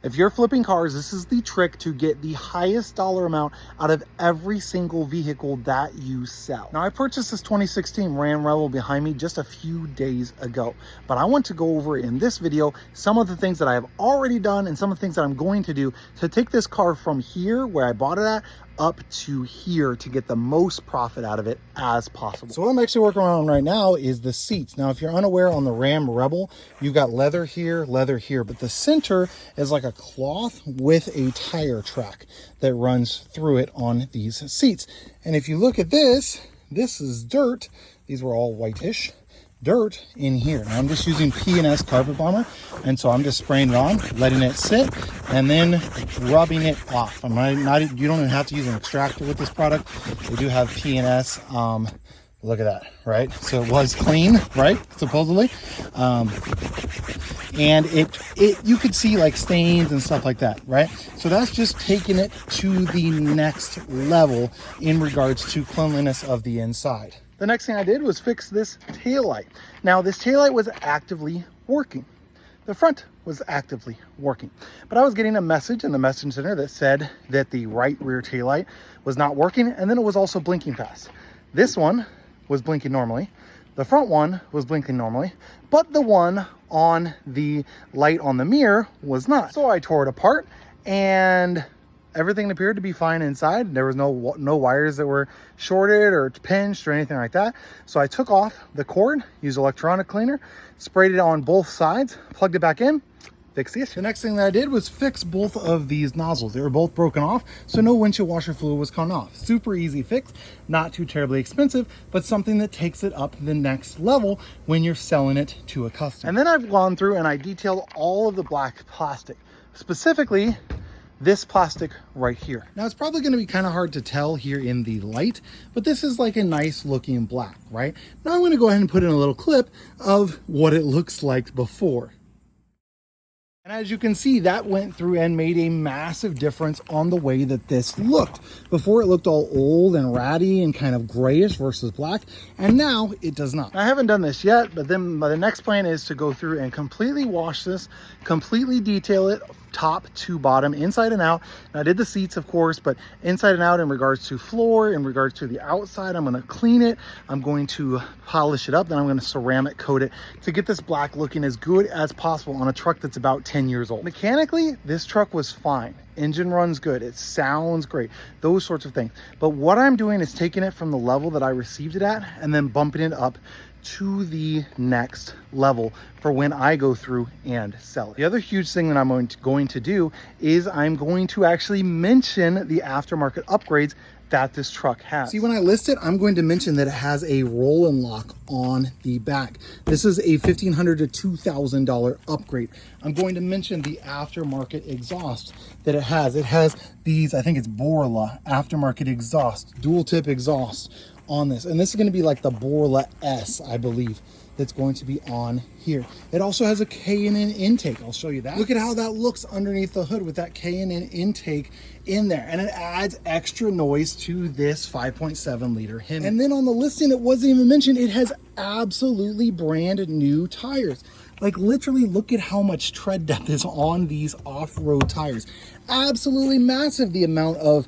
If you're flipping cars, this is the trick to get the highest dollar amount out of every single vehicle that you sell. Now, I purchased this 2016 Ram Rebel behind me just a few days ago, but I want to go over in this video some of the things that I have already done and some of the things that I'm going to do to take this car from here where I bought it at up to here to get the most profit out of it as possible. So what I'm actually working on right now is the seats. Now, if you're unaware, on the Ram Rebel, you've got leather here, but the center is like a cloth with a tire track that runs through it on these seats. And if you look at this, this is dirt. These were all whitish dirt in here. Now I'm just using P&S Carpet Bomber, and so I'm just spraying it on, letting it sit, and then rubbing it off. You don't even have to use an extractor with this product. We do have P&S. Look at that, right? So it was clean, right? Supposedly. And it you could see like stains and stuff like that, right? So that's just taking it to the next level in regards to cleanliness of the inside. The next thing I did was fix this taillight. Now, this taillight was actively working. The front was actively working. But I was getting a message in the message center that said that the right rear taillight was not working, and then it was also blinking fast. This one was blinking normally. The front one was blinking normally, but the one on the light on the mirror was not. So I tore it apart, and everything appeared to be fine inside. There was no wires that were shorted or pinched or anything like that. So I took off the cord, used electronic cleaner, sprayed it on both sides, plugged it back in, fixed the issue. The next thing that I did was fix both of these nozzles. They were both broken off, so no windshield washer fluid was coming off. Super easy fix, not too terribly expensive, but something that takes it up the next level when you're selling it to a customer. And then I've gone through and I detailed all of the black plastic, specifically this plastic right here. Now, it's probably going to be kind of hard to tell here in the light, but this is like a nice looking black, right? Now I'm going to go ahead and put in a little clip of what it looks like before. And as you can see, that went through and made a massive difference on the way that this looked. Before, it looked all old and ratty and kind of grayish versus black, and now it does not. I haven't done this yet, but then the next plan is to go through and completely wash this, completely detail it top to bottom, inside and out. And I did the seats, of course, but inside and out in regards to floor, in regards to the outside, I'm going to clean it. I'm going to polish it up. Then I'm going to ceramic coat it to get this black looking as good as possible on a truck that's about 10 years old. Mechanically, this truck was fine. Engine runs good. It sounds great. Those sorts of things. But what I'm doing is taking it from the level that I received it at and then bumping it up to the next level for when I go through and sell it. The other huge thing that I'm going to do is I'm going to actually mention the aftermarket upgrades that this truck has. See, when I list it, I'm going to mention that it has a roll and lock on the back. This is a $1,500 to $2,000 upgrade. I'm going to mention the aftermarket exhaust that it has. It has these, I think it's Borla aftermarket exhaust, dual tip exhaust on this. And this is going to be like the Borla S, I believe, that's going to be on here. It also has a K&N intake. I'll show you that. Look at how that looks underneath the hood with that K&N intake in there. And it adds extra noise to this 5.7 liter Hemi. And then on the listing, it wasn't even mentioned, it has absolutely brand new tires. Like, literally, look at how much tread depth is on these off-road tires. Absolutely massive, the amount of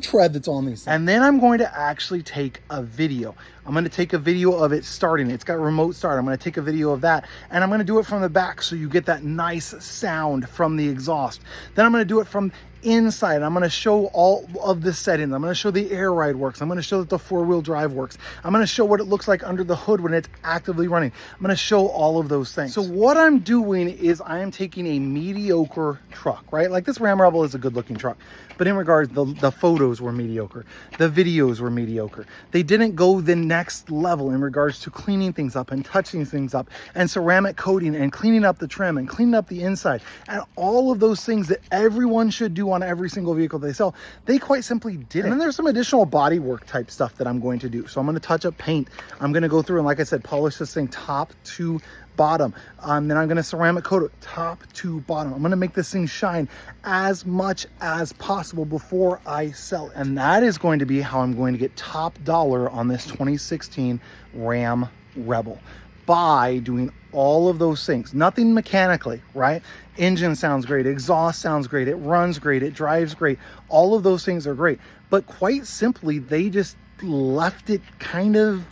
tread that's on these things. And then I'm going to actually take a video. I'm going to take a video of it starting. It's got remote start. I'm going to take a video of that, and I'm going to do it from the back so you get that nice sound from the exhaust. Then I'm going to do it from inside. I'm going to show all of the settings. I'm going to show the air ride works. I'm going to show that the four-wheel drive works. I'm going to show what it looks like under the hood when it's actively running. I'm going to show all of those things. So what I'm doing is I am taking a mediocre truck, right? Like, this Ram Rebel is a good looking truck, but in regards, the photos were mediocre. The videos were mediocre. They didn't go the next level in regards to cleaning things up and touching things up and ceramic coating and cleaning up the trim and cleaning up the inside and all of those things that everyone should do on every single vehicle they sell. They quite simply didn't. And then there's some additional body work type stuff that I'm going to do. So I'm going to touch up paint. I'm going to go through and, like I said, polish this thing top to bottom. Then I'm going to ceramic coat it top to bottom. I'm going to make this thing shine as much as possible before I sell it. And that is going to be how I'm going to get top dollar on this 2016 Ram Rebel. by doing all of those things. Nothing mechanically, right? Engine sounds great, exhaust sounds great, it runs great, it drives great. All of those things are great. But quite simply, they just left it kind of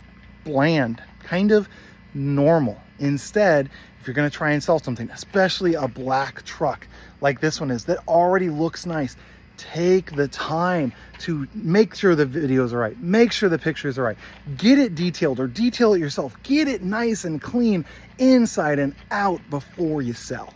bland, kind of normal. Instead, if you're going to try and sell something, especially a black truck like this one is, that already looks nice, take the time to make sure the videos are right, make sure the pictures are right, get it detailed or detail it yourself, get it nice and clean inside and out before you sell.